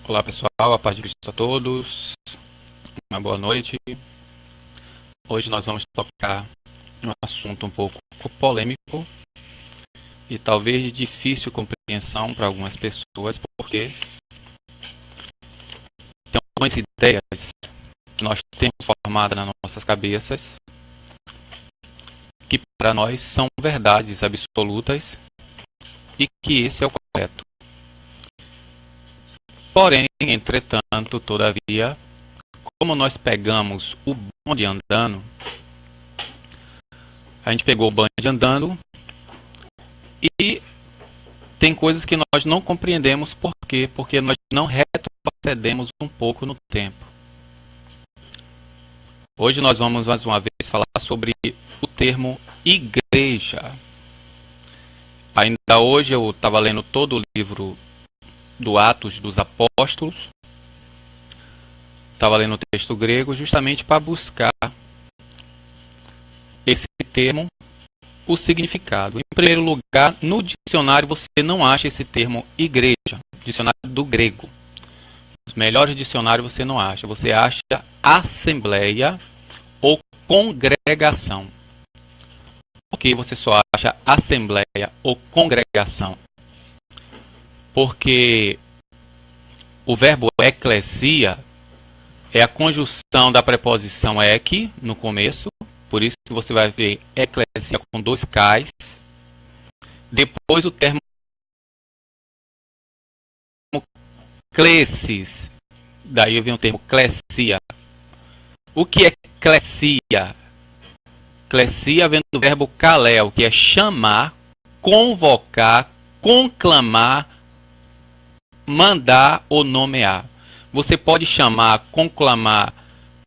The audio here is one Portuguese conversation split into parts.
Olá pessoal, a paz de Cristo a todos, uma boa noite. Hoje nós vamos tocar um assunto um pouco polêmico e talvez de difícil compreensão para algumas pessoas, porque tem algumas ideias que nós temos formadas nas nossas cabeças que para nós são verdades absolutas e que esse é o correto. Porém, entretanto, todavia, como nós pegamos o bonde andando, a gente pegou o bonde andando e tem coisas que nós não compreendemos por quê? Porque nós não retrocedemos um pouco no tempo. Hoje nós vamos mais uma vez falar sobre o termo igreja. Ainda hoje eu estava lendo todo o livro do Atos dos Apóstolos. Estava lendo o texto grego justamente para buscar esse termo, o significado. Em primeiro lugar, no dicionário você não acha esse termo igreja, dicionário do grego. Os melhores dicionários você não acha. Você acha assembleia ou congregação. Por que você só acha assembleia ou congregação? Porque o verbo eclesia é a conjunção da preposição ek no começo, por isso você vai ver eclesia com dois Ks. Depois o termo clesis, daí vem o termo clesia. O que é clesia? Clesia vem do verbo kalel, que é chamar, convocar, conclamar, mandar ou nomear. Você pode chamar, conclamar,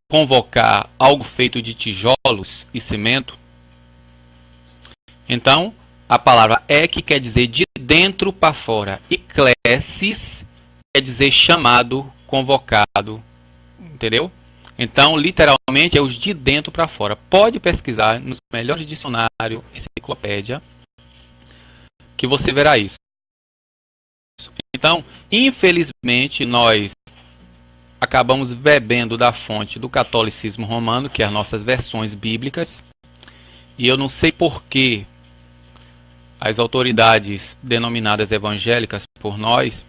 convocar algo feito de tijolos e cimento? Então, a palavra ek quer dizer de dentro para fora. E klesis quer dizer chamado, convocado. Entendeu? Então, literalmente, é os de dentro para fora. Pode pesquisar nos melhores dicionários, enciclopédia, que você verá isso. Então, infelizmente, nós acabamos bebendo da fonte do catolicismo romano, que é as nossas versões bíblicas, e eu não sei por que as autoridades denominadas evangélicas por nós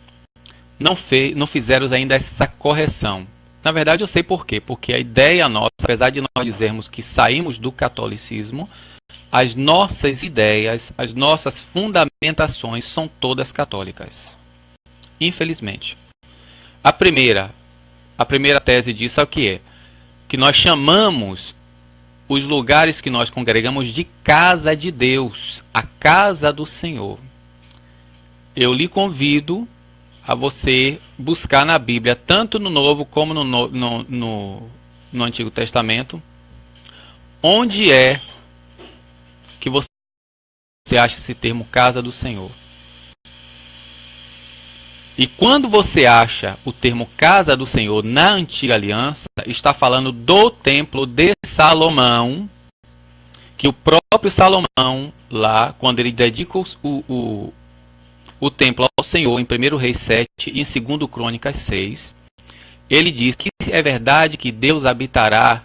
não fizeram ainda essa correção. Na verdade, eu sei por quê. Porque a ideia nossa, apesar de nós dizermos que saímos do catolicismo, as nossas ideias, as nossas fundamentações são todas católicas. Infelizmente. A primeira tese disso é o que é? Que nós chamamos os lugares que nós congregamos de casa de Deus, a casa do Senhor. Eu lhe convido a você buscar na Bíblia, tanto no Novo como no Antigo Testamento, onde é que você acha esse termo casa do Senhor. E quando você acha o termo casa do Senhor na Antiga Aliança, está falando do templo de Salomão, que o próprio Salomão, lá, quando ele dedica o templo ao Senhor, em 1 Reis 7 e em 2 Crônicas 6, ele diz que é verdade que Deus habitará,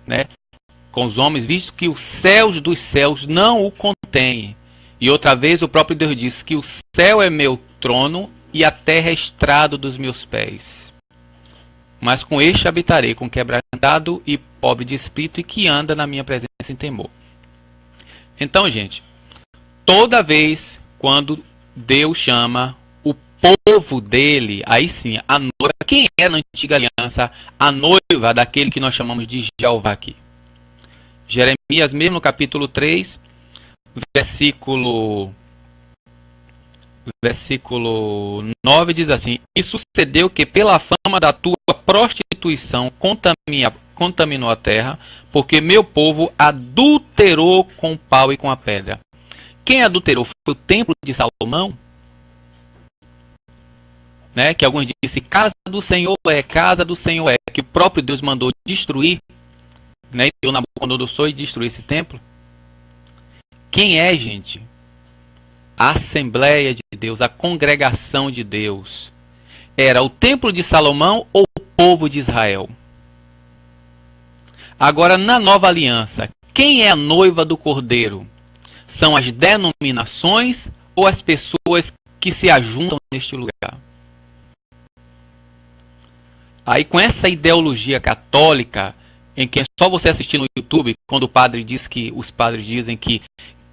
né, com os homens, visto que os céus dos céus não o contêm. E outra vez o próprio Deus diz que o céu é meu trono e a terra é estrado dos meus pés. Mas com este habitarei, com quebrantado e pobre de espírito, e que anda na minha presença em temor. Então, gente, toda vez quando Deus chama o povo dele, aí sim, a noiva, quem é na Antiga Aliança a noiva daquele que nós chamamos de Jeová aqui? Jeremias, mesmo no capítulo 3, versículo 9 diz assim: E sucedeu que pela fama da tua prostituição contaminou a terra, porque meu povo adulterou com o pau e com a pedra. Quem adulterou foi o templo de Salomão, né? Que alguns dizem casa do Senhor é, que o próprio Deus mandou destruir, né? E o Nabucodonosor destruir esse templo. Quem é, gente? A Assembleia de Deus, a congregação de Deus. Era o templo de Salomão ou o povo de Israel? Agora, na nova aliança, quem é a noiva do Cordeiro? São as denominações ou as pessoas que se ajuntam neste lugar? Aí, com essa ideologia católica, em que é só você assistir no YouTube, quando o padre diz que os padres dizem que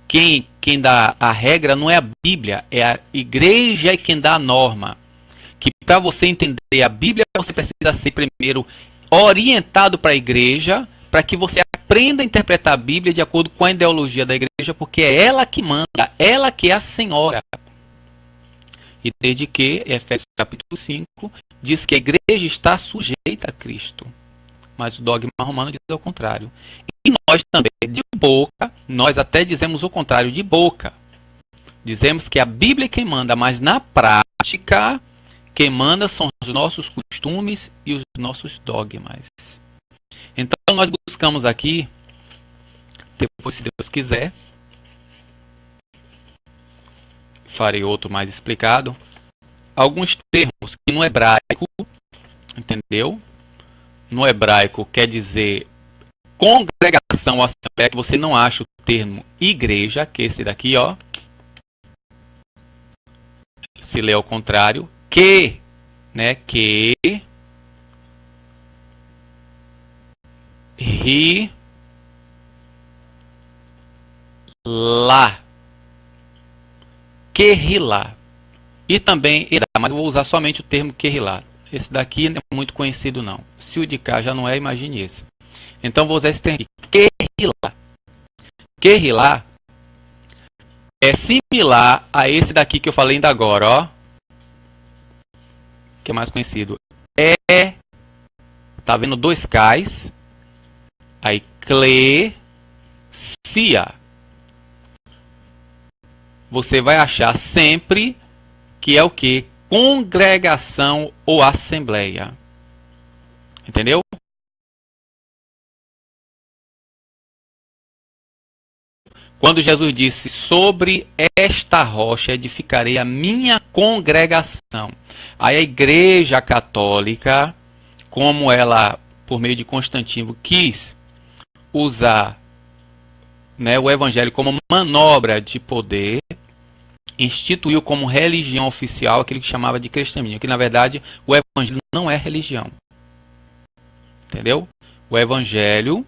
quem dá a regra não é a Bíblia, é a igreja quem dá a norma. Que para você entender a Bíblia, você precisa ser primeiro orientado para a igreja, para que você aprenda a interpretar a Bíblia de acordo com a ideologia da igreja, porque é ela que manda, ela que é a senhora. E desde que, Efésios capítulo 5, diz que a igreja está sujeita a Cristo. Mas o dogma romano diz o contrário. E nós também, de boca, nós até dizemos o contrário de boca. Dizemos que a Bíblia é quem manda, mas na prática, quem manda são os nossos costumes e os nossos dogmas. Então nós buscamos aqui, depois se Deus quiser, farei outro mais explicado, alguns termos que no hebraico, entendeu? No hebraico quer dizer congregação ou assembleia, que você não acha o termo igreja, que é esse daqui, ó. Se lê ao contrário, que, né, que, ri, lá, querrilá. E também irá, mas eu vou usar somente o termo querrilá. Esse daqui não é muito conhecido não. Se o de cá já não é, imagine esse. Então vou usar esse termo aqui, querrilá. Querrilá é similar a esse daqui que eu falei ainda agora, ó. Que é mais conhecido. É, tá vendo dois K's? Aí, cia. Você vai achar sempre que é o que? Congregação ou assembleia. Entendeu? Quando Jesus disse, sobre esta rocha edificarei a minha congregação. Aí a Igreja Católica, como ela, por meio de Constantino, quis usar, né, o Evangelho como manobra de poder, instituiu como religião oficial aquilo que chamava de cristianismo, que na verdade o Evangelho não é religião. Entendeu? O Evangelho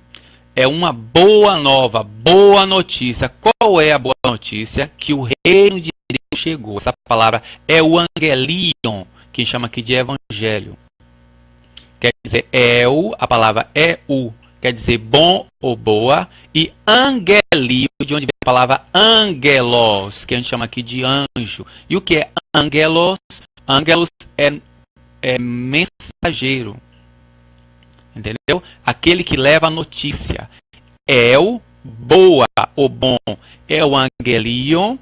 é uma boa nova, boa notícia. Qual é a boa notícia? Que o reino de Deus chegou. Essa palavra é o angelion, que chama aqui de evangelho. Quer dizer, a palavra quer dizer bom ou boa. E angelio, de onde vem a palavra angelos, que a gente chama aqui de anjo. E o que é angelos? Angelos é mensageiro. Entendeu? Aquele que leva a notícia. Boa ou bom, é o angelion,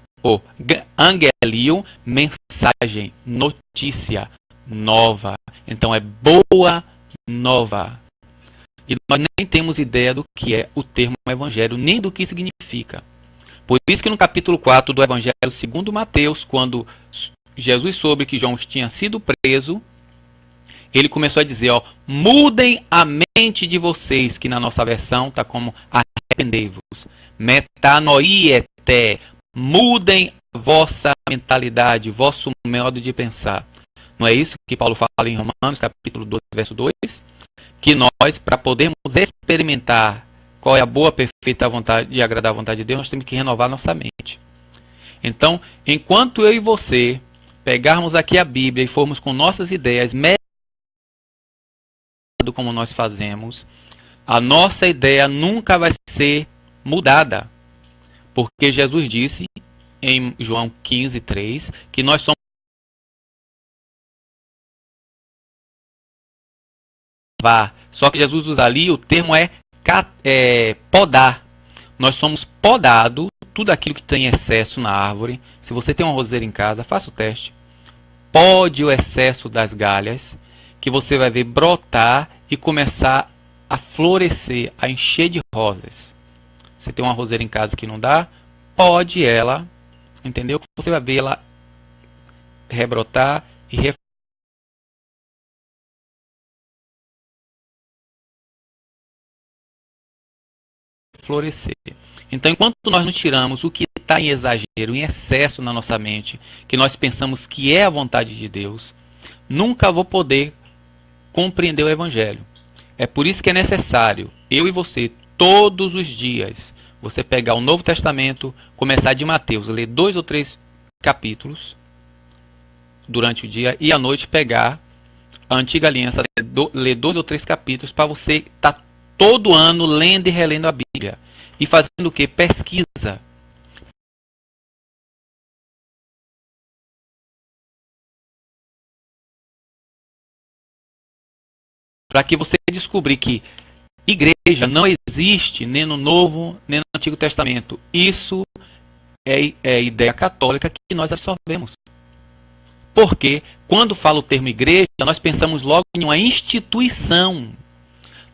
mensagem, notícia nova. Então é boa nova. E nós nem temos ideia do que é o termo evangelho, nem do que significa. Por isso que no capítulo 4 do Evangelho segundo Mateus, quando Jesus soube que João tinha sido preso, ele começou a dizer, ó, mudem a mente de vocês, que na nossa versão está como arrependei-vos. Metanoiete, mudem a vossa mentalidade, vosso modo de pensar. Não é isso que Paulo fala em Romanos, capítulo 12, verso 2? Que nós, para podermos experimentar qual é a boa, perfeita vontade e agradar a vontade de Deus, nós temos que renovar nossa mente. Então, enquanto eu e você pegarmos aqui a Bíblia e formos com nossas ideias como nós fazemos, a nossa ideia nunca vai ser mudada. Porque Jesus disse em João 15:3 que nós somos só que Jesus usa ali o termo podar. Nós somos podados, tudo aquilo que tem excesso na árvore. Se você tem uma roseira em casa, faça o teste. Pode o excesso das galhas, que você vai ver brotar e começar a florescer, a encher de rosas. Você tem uma roseira em casa que não dá, pode ela, entendeu? Você vai ver ela rebrotar e florescer. Então, enquanto nós não tiramos o que está em exagero, em excesso na nossa mente, que nós pensamos que é a vontade de Deus, nunca vou poder compreender o Evangelho. É por isso que é necessário, eu e você, todos os dias, você pegar o Novo Testamento, começar de Mateus, ler 2 ou 3 capítulos durante o dia e à noite pegar a Antiga Aliança, ler 2 ou 3 capítulos para você estar todo ano lendo e relendo a Bíblia. E fazendo o que? Pesquisa. Para que você descobrir que igreja não existe nem no Novo, nem no Antigo Testamento. Isso é ideia católica que nós absorvemos. Porque quando fala o termo igreja, nós pensamos logo em uma instituição.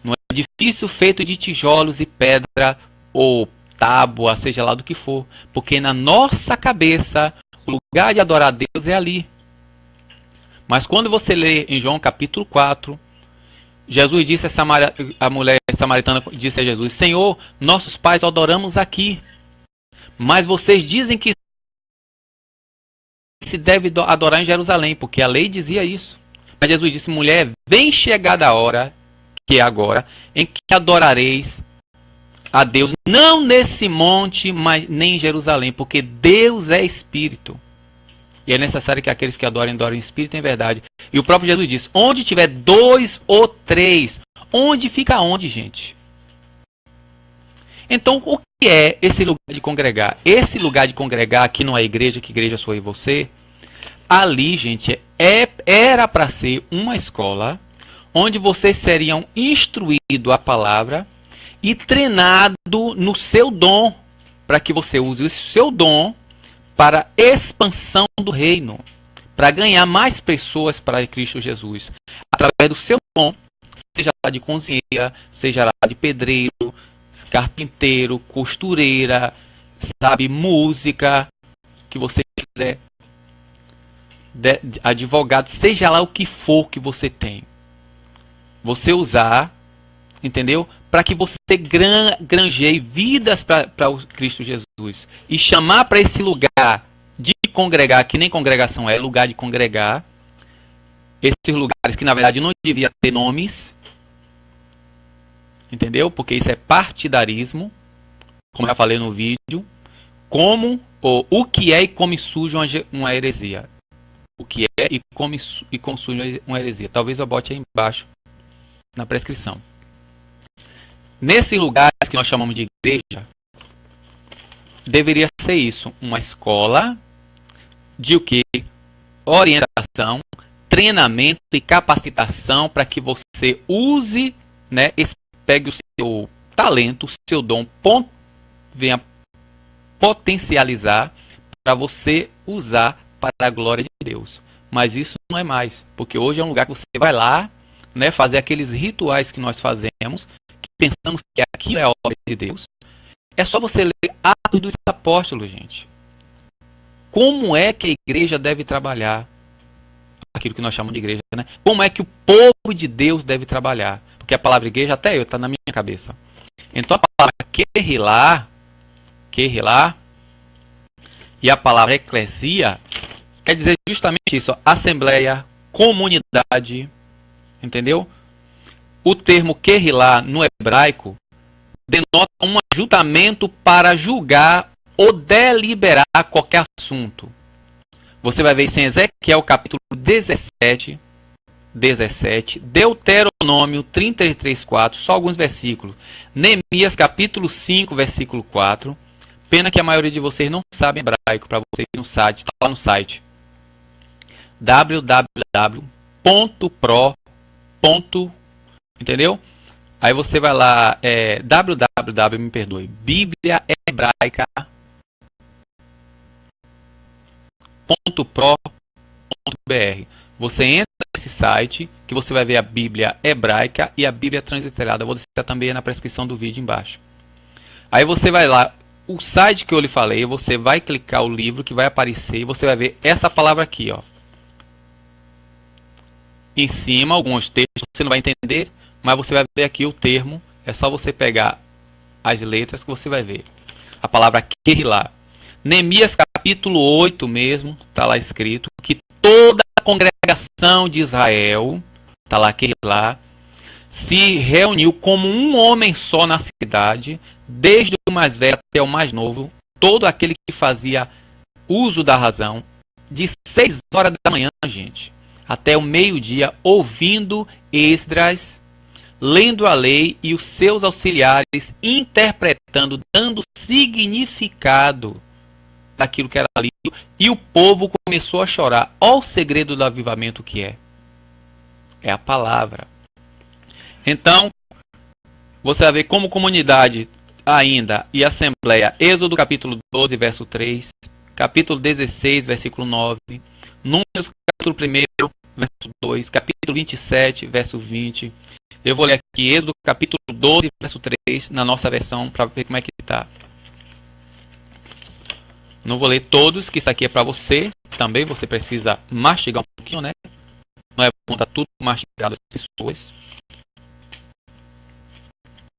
Num edifício feito de tijolos e pedra ou tábua, seja lá do que for. Porque na nossa cabeça, o lugar de adorar a Deus é ali. Mas quando você lê em João capítulo 4, Jesus disse a mulher samaritana disse a Jesus: Senhor, nossos pais adoramos aqui, mas vocês dizem que se deve adorar em Jerusalém, porque a lei dizia isso. Mas Jesus disse: mulher, vem chegada a hora, que é agora, em que adorareis a Deus, não nesse monte, mas nem em Jerusalém, porque Deus é Espírito. E é necessário que aqueles que adorem em Espírito e em verdade. E o próprio Jesus disse: onde tiver 2 ou 3, onde fica onde, gente? Então, o que é esse lugar de congregar? Esse lugar de congregar aqui não é igreja, que igreja sou eu e você. Ali, gente, era para ser uma escola onde vocês seriam instruídos a palavra e treinado no seu dom, para que você use o seu dom para expansão do reino, para ganhar mais pessoas para Cristo Jesus, através do seu dom, seja lá de cozinheira, seja lá de pedreiro, carpinteiro, costureira, sabe, música, que você quiser, advogado, seja lá o que for que você tem, você usar, entendeu? Para que você granjeie vidas para o Cristo Jesus e chamar para esse lugar de congregar, que nem congregação é, lugar de congregar, esses lugares que na verdade não devia ter nomes, entendeu? Porque isso é partidarismo, como eu já falei no vídeo, como o que é e como surge uma heresia. O que é e como surge uma heresia. Talvez eu bote aí embaixo na prescrição. Nesses lugares que nós chamamos de igreja, deveria ser isso, uma escola de o que? Orientação, treinamento e capacitação para que você use, né, pegue o seu talento, o seu dom, venha potencializar para você usar para a glória de Deus. Mas isso não é mais, porque hoje é um lugar que você vai lá, né, fazer aqueles rituais que nós fazemos, pensamos que aquilo é a obra de Deus. É só você ler Atos dos Apóstolos, gente. Como é que a igreja deve trabalhar aquilo que nós chamamos de igreja, né? Como é que o povo de Deus deve trabalhar? Porque a palavra igreja até eu está na minha cabeça. Então a palavra querrilá e a palavra eclesia quer dizer justamente isso, assembleia, comunidade, entendeu? O termo querrilá no hebraico denota um ajuntamento para julgar ou deliberar qualquer assunto. Você vai ver isso em Ezequiel capítulo 17, Deuteronômio 33:4, só alguns versículos. Neemias capítulo 5, versículo 4. Pena que a maioria de vocês não sabe hebraico, para vocês no site, está lá no site www.pro. Entendeu? Aí você vai lá, bibliahebraica.pro.br. Você entra nesse site que você vai ver a Bíblia hebraica e a Bíblia transliterada. Vou deixar também na prescrição do vídeo embaixo. Aí você vai lá, o site que eu lhe falei, você vai clicar o livro que vai aparecer e você vai ver essa palavra aqui, ó. Em cima, alguns textos você não vai entender, mas você vai ver aqui o termo. É só você pegar as letras que você vai ver. A palavra Keilah. Neemias capítulo 8 mesmo, está lá escrito, que toda a congregação de Israel, está lá Keilah, se reuniu como um homem só na cidade, desde o mais velho até o mais novo, todo aquele que fazia uso da razão, de 6 horas da manhã, gente, até o meio-dia, ouvindo Esdras, lendo a lei e os seus auxiliares interpretando, dando significado daquilo que era lido, e o povo começou a chorar. Olha o segredo do avivamento que é. É a palavra. Então, você vai ver como comunidade ainda e assembleia. Êxodo capítulo 12, verso 3. Capítulo 16, versículo 9. Números capítulo 1, verso 2. Capítulo 27, verso 20. Eu vou ler aqui Êxodo capítulo 12, verso 3, na nossa versão, para ver como é que está. Não vou ler todos, que isso aqui é para você. Também você precisa mastigar um pouquinho, né? Não é bom estar tudo mastigado as pessoas.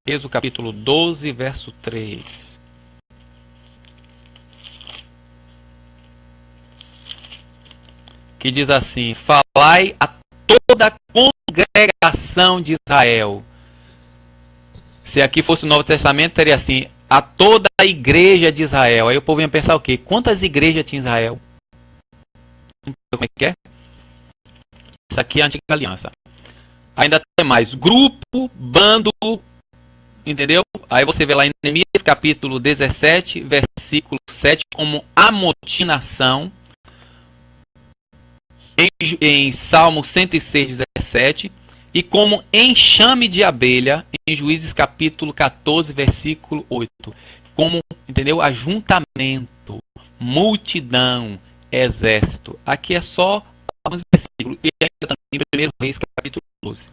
Êxodo capítulo 12, verso 3. Que diz assim: falai a toda a congregação de Israel. Se aqui fosse o Novo Testamento, teria assim: a toda a igreja de Israel. Aí o povo ia pensar o quê? Quantas igrejas tinha Israel? Como é que é? Isso aqui é a antiga aliança. Ainda tem mais: grupo, bando, entendeu? Aí você vê lá em Neemias capítulo 17, versículo 7, como amotinação. Em Salmo 106, 17, e como enxame de abelha, em Juízes capítulo 14, versículo 8. Como, entendeu? Ajuntamento, multidão, exército. Aqui é só alguns versículos. E ainda também em 1 Reis capítulo 12.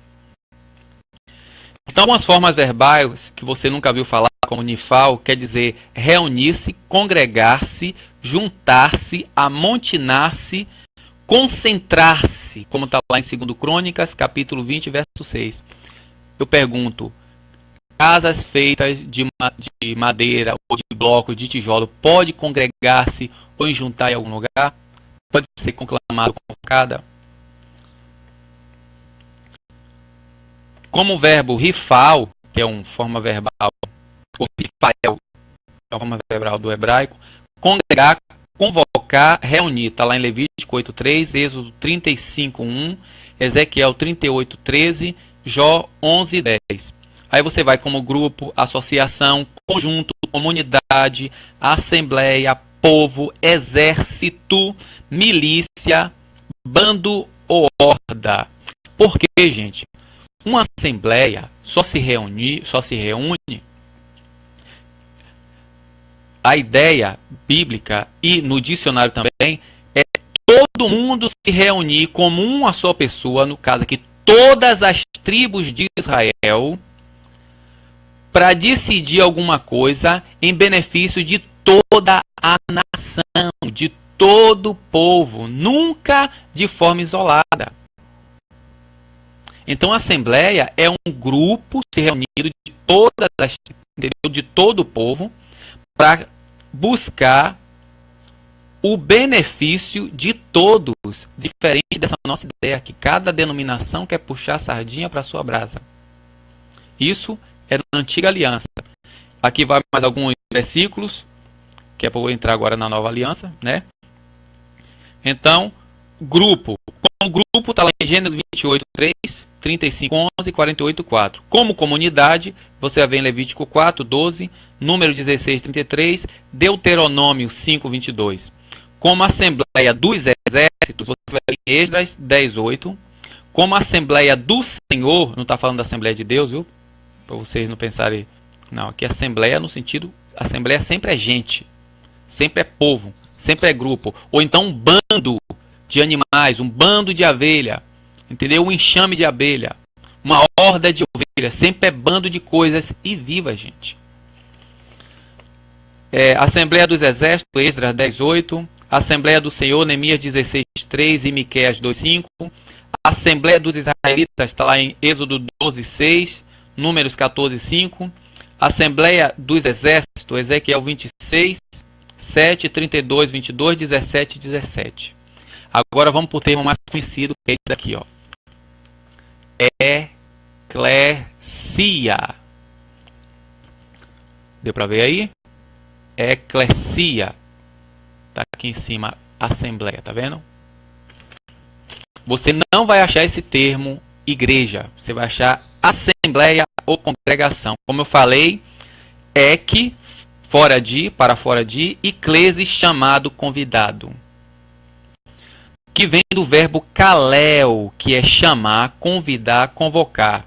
Então, as formas verbais que você nunca viu falar, como nifal, quer dizer reunir-se, congregar-se, juntar-se, amontinar-se, concentrar-se, como está lá em 2 Crônicas, capítulo 20, verso 6. Eu pergunto: casas feitas de madeira ou de bloco, de tijolo, pode congregar-se ou juntar em algum lugar? Pode ser conclamado, convocada? Como o verbo rifal, que é uma forma verbal, ou rifael, é uma forma verbal do hebraico, congregar, convocar, reunir. Está lá em Levítico 8:3, Êxodo 35:1, Ezequiel 38:13, Jó 11:10. Aí você vai como grupo, associação, conjunto, comunidade, assembleia, povo, exército, milícia, bando ou horda. Por quê, gente? Uma assembleia só se reúne. A ideia bíblica e no dicionário também é todo mundo se reunir como uma só pessoa, no caso aqui, todas as tribos de Israel, para decidir alguma coisa em benefício de toda a nação, de todo o povo, nunca de forma isolada. Então a Assembleia é um grupo se reunido de todas as, entendeu? De todo o povo para buscar o benefício de todos, diferente dessa nossa ideia que cada denominação quer puxar a sardinha para sua brasa. Isso é na antiga aliança. Aqui vai mais alguns versículos, que é para eu entrar agora na nova aliança, né? Então, grupo. Como grupo está lá em Gênesis 28:3, 35:11 e 48:4. Como comunidade, você vai ver em Levítico 4:12, Número 16:33, Deuteronômio 5:22. Como assembleia dos exércitos, você vai ver em Esdras 10:8. Como assembleia do Senhor, não está falando da Assembleia de Deus, viu? Para vocês não pensarem. Não, aqui assembleia no sentido, assembleia sempre é gente, sempre é povo, sempre é grupo. Ou então um bando de animais, um bando de abelha, entendeu? Um enxame de abelha, uma horda de ovelhas, sempre é bando de coisas e viva, gente. Assembleia dos Exércitos, Esdras 10:8, Assembleia do Senhor, Neemias 16:3 e Miqueias 2:5, Assembleia dos Israelitas, está lá em Êxodo 12:6, Números 14:5, Assembleia dos Exércitos, Ezequiel 26, 7, 32, 22, 17 e 17. Agora vamos para o termo mais conhecido, que é esse daqui, ó. Eclesia. Deu para ver aí? Eclesia. Tá aqui em cima, assembleia, tá vendo? Você não vai achar esse termo igreja. Você vai achar assembleia ou congregação. Como eu falei, ec, fora de, para fora de, e clese, chamado, convidado. Que vem do verbo kaleo, que é chamar, convidar, convocar.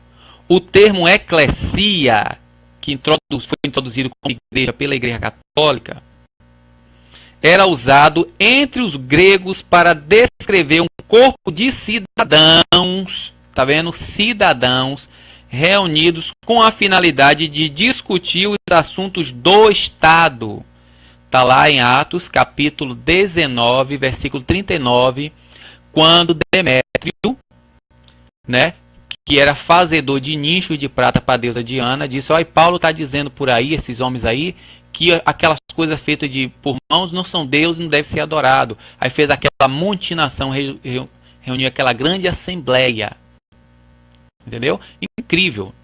O termo eclesia, que foi introduzido como igreja pela Igreja Católica, era usado entre os gregos para descrever um corpo de cidadãos, tá vendo? Cidadãos reunidos com a finalidade de discutir os assuntos do Estado. Está lá em Atos, capítulo 19, versículo 39, quando Demétrio, né, que era fazedor de nichos de prata para a deusa Diana, disse, olha, Paulo está dizendo por aí, esses homens aí, que aquelas coisas feitas por mãos não são Deus e não deve ser adorado. Aí fez aquela mutinação, reuniu aquela grande assembleia. Entendeu? Incrível.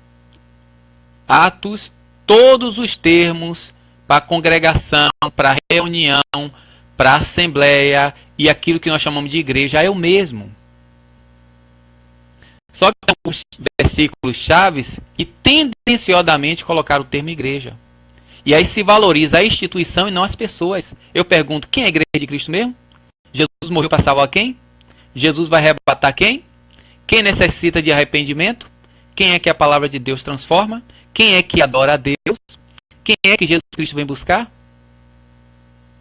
Atos, todos os termos para congregação, para reunião, para assembleia e aquilo que nós chamamos de igreja é o mesmo. Só que tem alguns versículos chaves que tendenciosamente colocaram o termo igreja. E aí se valoriza a instituição e não as pessoas. Eu pergunto, quem é a igreja de Cristo mesmo? Jesus morreu para salvar quem? Jesus vai arrebatar quem? Quem necessita de arrependimento? Quem é que a palavra de Deus transforma? Quem é que adora a Deus? Quem é que Jesus Cristo vem buscar?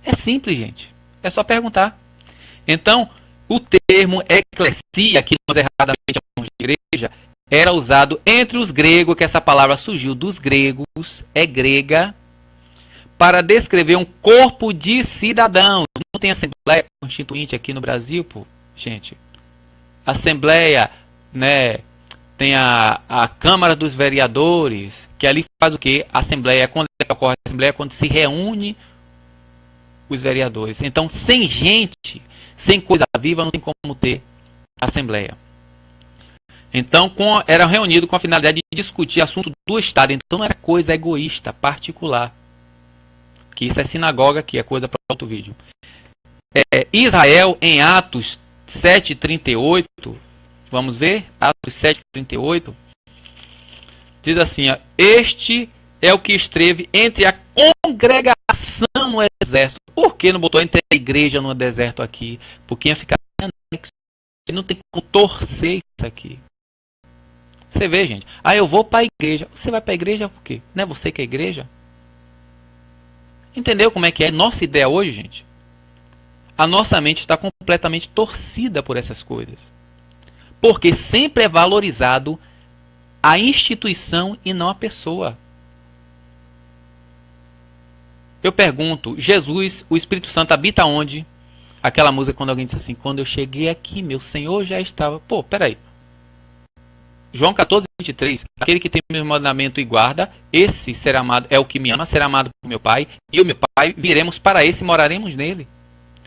É simples, gente. É só perguntar. Então, o termo eclesia, que nós erradamente chamamos de igreja, era usado entre os gregos, que essa palavra surgiu dos gregos, é grega, para descrever um corpo de cidadãos. Não tem assembleia constituinte aqui no Brasil, pô, gente. Assembleia, né? Tem a Câmara dos Vereadores, que ali faz o quê? Assembleia, quando ocorre a assembleia, quando se reúne os vereadores. Então, sem gente, sem coisa viva, não tem como ter assembleia. Então, era reunido com a finalidade de discutir assunto do Estado. Então, não era coisa egoísta, particular. Que isso é sinagoga, que é coisa para outro vídeo. Israel, em Atos 7:38, vamos ver? Atos 7:38, diz assim, ó, este é o que esteve entre a congregação no exército. Por que não botou entre a igreja no deserto aqui? Porque ia ficar anexo. Não tem como torcer isso aqui. Você vê, gente. Eu vou para a igreja. Você vai para a igreja por quê? Não é você que é a igreja? Entendeu como é que é? Nossa ideia hoje, gente. A nossa mente está completamente torcida por essas coisas. Porque sempre é valorizado a instituição e não a pessoa. Eu pergunto, Jesus, o Espírito Santo habita onde? Aquela música quando alguém diz assim, quando eu cheguei aqui, meu Senhor já estava. Pô, peraí. João 14:23, aquele que tem o meu mandamento e guarda, esse será amado, é o que me ama, será amado por meu Pai, e o meu Pai viremos para esse e moraremos nele.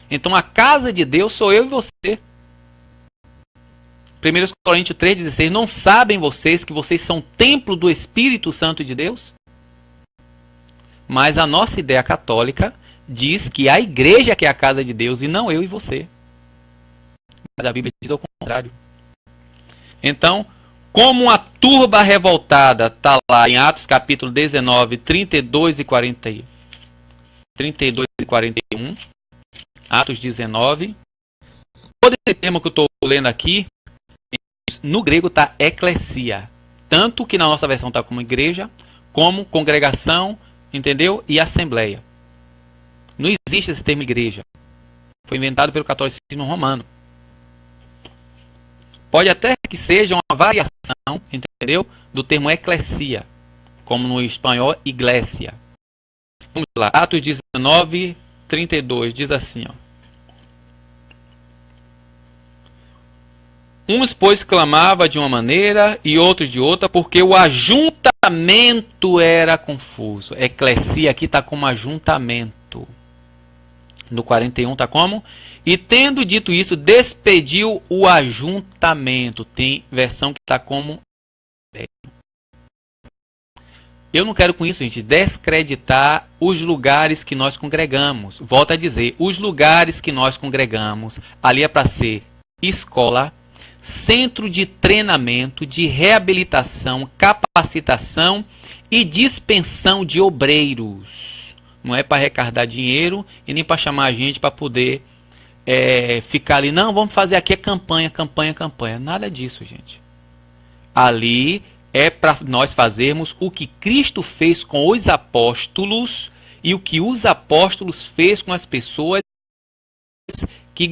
Então a casa de Deus sou eu e você. 1 Coríntios 3:16, não sabem vocês que vocês são templo do Espírito Santo de Deus? Mas a nossa ideia católica diz que a igreja que é a casa de Deus e não eu e você. Mas a Bíblia diz ao contrário. Então, como uma turba revoltada, está lá em Atos capítulo 19, 32 e 41. Atos 19. Todo esse termo que eu estou lendo aqui, no grego está eclesia. Tanto que na nossa versão está como igreja, como congregação, entendeu? E assembleia. Não existe esse termo igreja. Foi inventado pelo catolicismo romano. Pode até que seja uma variação, entendeu? Do termo eclesia, como no espanhol, iglesia. Vamos lá, Atos 19, 32, diz assim, ó. Uns, pois, clamavam de uma maneira e outros de outra, porque o ajuntamento ajuntamento era confuso. Eclesia aqui está como ajuntamento. No 41 está como? E tendo dito isso, despediu o ajuntamento. Tem versão que está como... Eu não quero com isso, gente, descreditar os lugares que nós congregamos. Volto a dizer, os lugares que nós congregamos, ali é para ser escola, centro de treinamento, de reabilitação, capacitação e dispensão de obreiros. Não é para arrecadar dinheiro e nem para chamar a gente para poder ficar ali. Não, vamos fazer aqui a campanha. Nada disso, gente. Ali é para nós fazermos o que Cristo fez com os apóstolos e o que os apóstolos fez com as pessoas que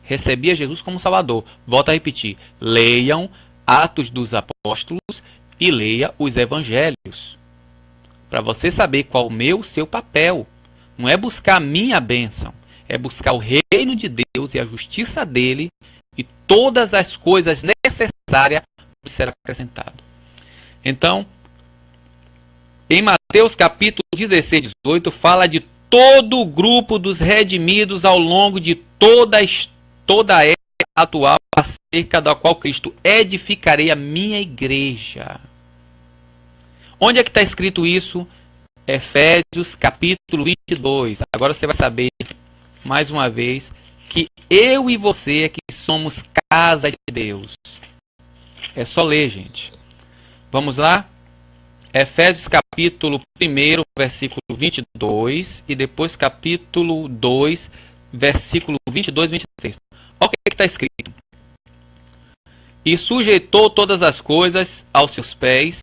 recebia Jesus como Salvador. Volto a repetir. Leiam Atos dos Apóstolos e leia os Evangelhos. Para você saber qual o seu papel. Não é buscar a minha bênção. É buscar o reino de Deus e a justiça dele. E todas as coisas necessárias serão acrescentadas. Então, em Mateus capítulo 16, 18, fala de todo o grupo dos redimidos ao longo de toda a era atual, acerca da qual Cristo edificarei a minha igreja. Onde é que está escrito isso? Efésios capítulo 22. Agora você vai saber, mais uma vez, que eu e você é que somos casa de Deus. É só ler, gente. Vamos lá? Efésios capítulo 1, versículo 22 e depois capítulo 2, versículo 22 e 23. Olha o que está escrito. E sujeitou todas as coisas aos seus pés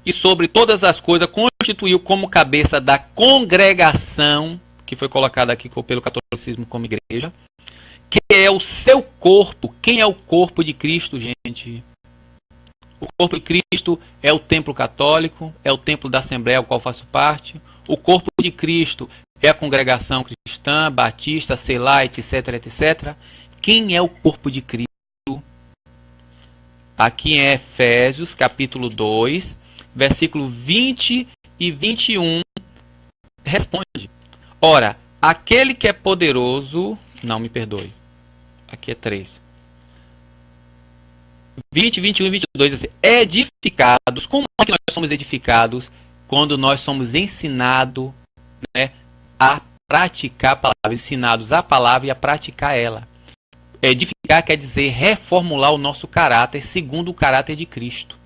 e sobre todas as coisas constituiu como cabeça da congregação, que foi colocada aqui pelo catolicismo como igreja, que é o seu corpo. Quem é o corpo de Cristo, gente? O corpo de Cristo é o templo católico, é o templo da Assembleia ao qual faço parte. O corpo de Cristo é a congregação cristã, batista, sei lá, etc, etc. Quem é o corpo de Cristo? Aqui em Efésios, capítulo 2, versículo 20 e 21, responde. Ora, aquele que é poderoso... Não, me perdoe. Aqui é 3. 20, 21 e 22, assim, edificados. Como é que nós somos edificados? Quando nós somos ensinados, né, a praticar a palavra, ensinados a palavra e a praticar ela. Edificar quer dizer reformular o nosso caráter segundo o caráter de Cristo.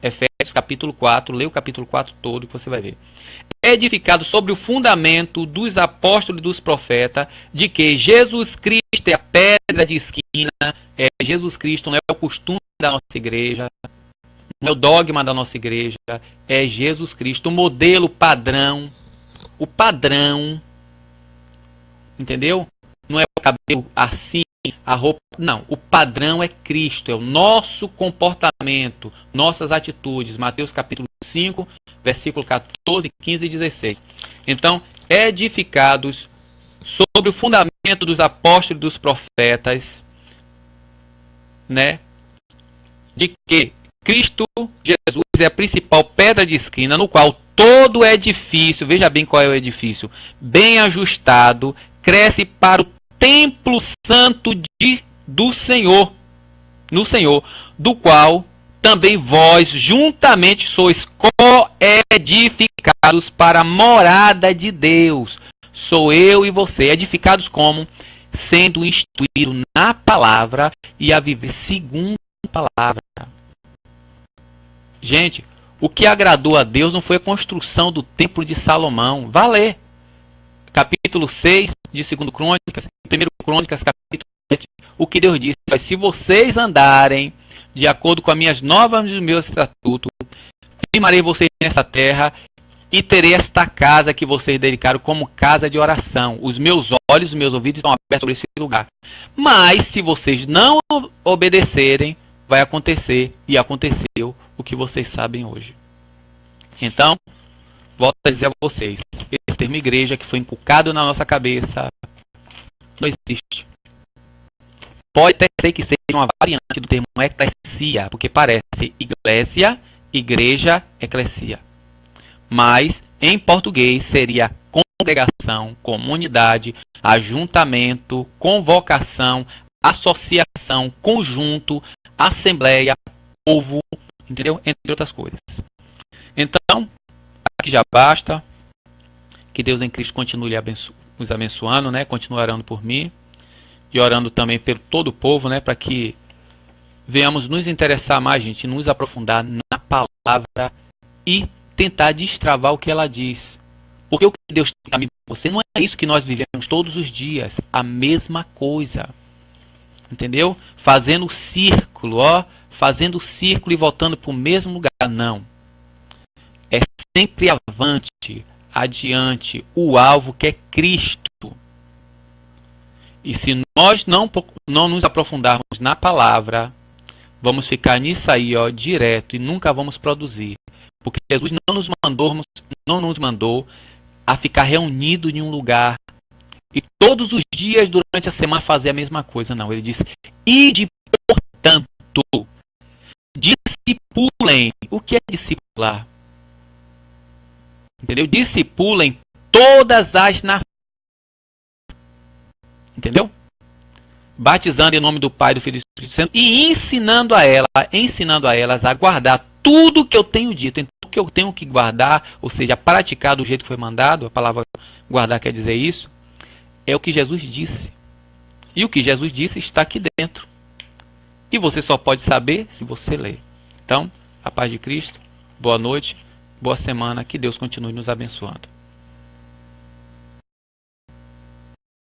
Efésios capítulo 4, lê o capítulo 4 todo que você vai ver. Edificado sobre o fundamento dos apóstolos e dos profetas, de que Jesus Cristo é a pedra de esquina, Jesus Cristo não é o costume da nossa igreja, não é o dogma da nossa igreja, é Jesus Cristo, o modelo padrão, o padrão, entendeu? Não é o cabelo assim, a roupa, não, o padrão é Cristo, é o nosso comportamento, nossas atitudes. Mateus capítulo 5, versículo 14, 15 e 16. Então, edificados sobre o fundamento dos apóstolos e dos profetas, né, de que Cristo Jesus é a principal pedra de esquina, no qual todo edifício, veja bem qual é o edifício, bem ajustado, cresce para o templo santo do Senhor, no Senhor, do qual também vós juntamente sois co-edificados para a morada de Deus. Sou eu e você, edificados como? Sendo instruídos na palavra e a viver segundo a palavra. Gente, o que agradou a Deus não foi a construção do templo de Salomão. Vá ler. Capítulo 6 de 2 Crônicas, 1 Crônicas, capítulo 7. O que Deus disse: se vocês andarem de acordo com as minhas normas e os meus estatutos, firmarei vocês nessa terra e terei esta casa que vocês dedicaram como casa de oração. Os meus olhos, os meus ouvidos estão abertos sobre esse lugar. Mas se vocês não obedecerem, vai acontecer, e aconteceu, o que vocês sabem hoje. Então, volto a dizer a vocês, esse termo igreja que foi inculcado na nossa cabeça não existe. Pode até ser que seja uma variante do termo eclesia, porque parece igreja igreja, eclesia. Mas, em português, seria congregação, comunidade, ajuntamento, convocação, associação, conjunto, assembleia, povo, entendeu? Entre outras coisas. Então, aqui já basta. Que Deus em Cristo continue nos abençoando, né? Continue orando por mim e orando também pelo todo o povo, né? Para que venhamos nos interessar mais, gente, nos aprofundar na palavra e tentar destravar o que ela diz. Porque o que Deus tem a mim e você não é isso que nós vivemos todos os dias, a mesma coisa. Entendeu? Fazendo círculo, ó, fazendo círculo e voltando para o mesmo lugar. Não. É sempre avante, adiante, o alvo que é Cristo. E se nós não nos aprofundarmos na palavra, vamos ficar nisso aí, ó, direto, e nunca vamos produzir. Porque Jesus não nos mandou a ficar reunido em um lugar e todos os dias durante a semana fazer a mesma coisa. Não, ele disse: ide, portanto, discipulem. O que é discipular? Entendeu? Discipulem todas as nações. Entendeu? Batizando em nome do Pai, do Filho e do Espírito Santo e ensinando a elas a guardar tudo que eu tenho dito. Então, o que eu tenho que guardar, ou seja, praticar do jeito que foi mandado, a palavra guardar quer dizer isso, é o que Jesus disse. E o que Jesus disse está aqui dentro. E você só pode saber se você ler. Então, a paz de Cristo, boa noite, boa semana, que Deus continue nos abençoando.